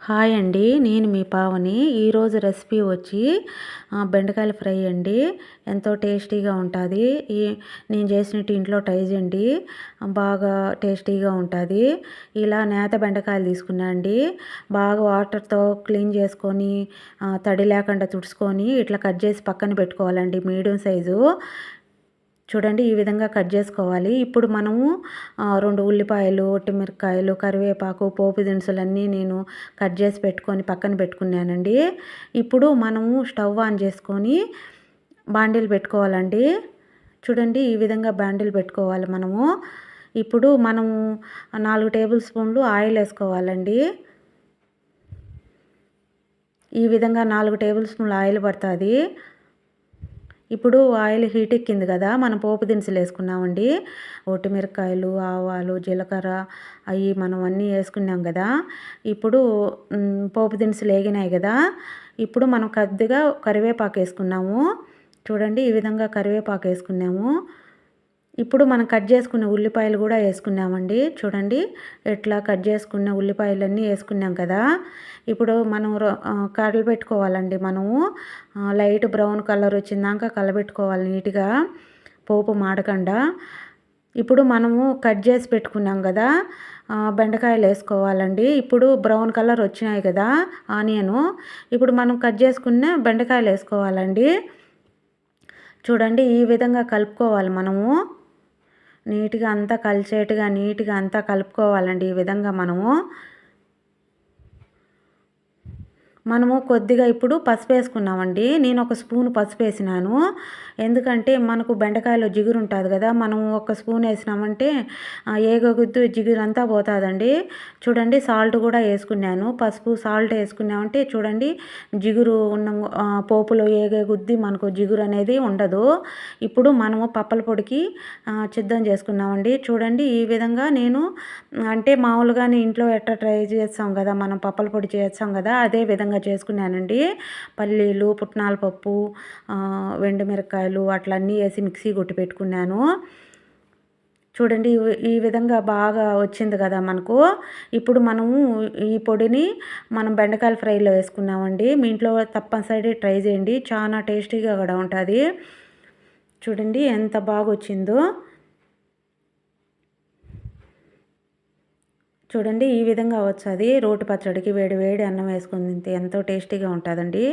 Hi అండి. నేను మీ పావని. ఈరోజు రెసిపీ వచ్చి బెండకాయల ఫ్రై అండి. ఎంతో టేస్టీగా ఉంటుంది. నేను చేసినట్టు ఇంట్లో ట్రై చేయండి. బాగా టేస్టీగా ఉంటుంది. ఇలా నేత బెండకాయలు తీసుకున్నా అండి. బాగా వాటర్తో క్లీన్ చేసుకొని తడి లేకుండా తుడుచుకొని ఇట్లా కట్ చేసి పక్కన పెట్టుకోవాలండి. మీడియం సైజు చూడండి, ఈ విధంగా కట్ చేసుకోవాలి. ఇప్పుడు మనము 2 ఉల్లిపాయలు, ఒట్టిమిరపకాయలు, కరివేపాకు, పోపు దినుసులన్నీ నేను కట్ చేసి పెట్టుకొని పక్కన పెట్టుకున్నానండి. ఇప్పుడు మనము స్టవ్ ఆన్ చేసుకొని బాండీలు పెట్టుకోవాలండి. చూడండి, ఈ విధంగా బాండీలు పెట్టుకోవాలి మనము. ఇప్పుడు మనము 4 టేబుల్ స్పూన్లు ఆయిల్ వేసుకోవాలండి. ఈ విధంగా 4 టేబుల్ స్పూన్లు ఆయిల్ పడుతుంది. ఇప్పుడు ఆయిల్ హీట్ ఎక్కింది కదా, మనం పోపు దినుసులు వేసుకున్నామండి. ఒట్టిమిరపకాయలు, ఆవాలు, జీలకర్ర అవి మనం అన్నీ వేసుకున్నాం కదా. ఇప్పుడు పోపు దినుసులు వేగినాయి కదా. ఇప్పుడు మనం కొద్దిగా కరివేపాకు వేసుకున్నాము. చూడండి, ఈ విధంగా కరివేపాకు వేసుకున్నాము. ఇప్పుడు మనం కట్ చేసుకున్న ఉల్లిపాయలు కూడా వేసుకున్నామండి. చూడండి, ఇట్లా కట్ చేసుకున్న ఉల్లిపాయలన్నీ వేసుకున్నాం కదా. ఇప్పుడు మనం కలబెట్టుకోవాలండి. మనము లైట్ బ్రౌన్ కలర్ వచ్చిందాక కలబెట్టుకోవాలి నీట్గా, పోపు మాడకుండా. ఇప్పుడు మనము కట్ చేసి పెట్టుకున్నాం కదా బెండకాయలు వేసుకోవాలండి. ఇప్పుడు బ్రౌన్ కలర్ వచ్చినాయి కదా ఆనియను. ఇప్పుడు మనం కట్ చేసుకున్న బెండకాయలు వేసుకోవాలండి. చూడండి, ఈ విధంగా కలుపుకోవాలి మనము. నీట్గా అంతా కలిసేట్టుగా నీట్గా అంతా కలుపుకోవాలండి. ఈ విధంగా మనము కొద్దిగా ఇప్పుడు పసుపు వేసుకున్నామండి. నేను ఒక స్పూన్ పసుపు వేసినాను. ఎందుకంటే మనకు బెండకాయలో జిగురు ఉంటుంది కదా, మనం ఒక స్పూన్ వేసినామంటే ఏగొద్దు జిగురు అంతా పోతుందండి. చూడండి, సాల్ట్ కూడా వేసుకున్నాను. పసుపు సాల్ట్ వేసుకున్నామంటే చూడండి, జిగురు ఉన్న పోపులో ఏగొద్ది మనకు జిగురు అనేది ఉండదు. ఇప్పుడు మనము పప్పల పొడికి సిద్ధం చేసుకున్నామండి. చూడండి, ఈ విధంగా నేను అంటే మామూలుగానే ఇంట్లో ఎట్లా ట్రై చేస్తాం కదా, మనం పప్పల పొడి చేస్తాం కదా, అదే విధంగా చేసుకున్నానండి. పల్లీలు, పుట్నాల పప్పు, ఎండుమిరపకాయలు అట్లా అన్నీ వేసి మిక్సీ కొట్టి పెట్టుకున్నాను. చూడండి, ఈ విధంగా బాగా వచ్చింది కదా మనకు. ఇప్పుడు మనము ఈ పొడిని మనం బెండకాయల ఫ్రైలో వేసుకున్నామండి. మీ ఇంట్లో తప్పనిసరి ట్రై చేయండి, చాలా టేస్టీగా కూడా ఉంటుంది. చూడండి ఎంత బాగా వచ్చిందో. చూడండి, ఈ విధంగా వచ్చేది. రోటి పచ్చడికి వేడి వేడి అన్నం వేసుకొని తింటే ఎంతో టేస్టీగా ఉంటుందండి.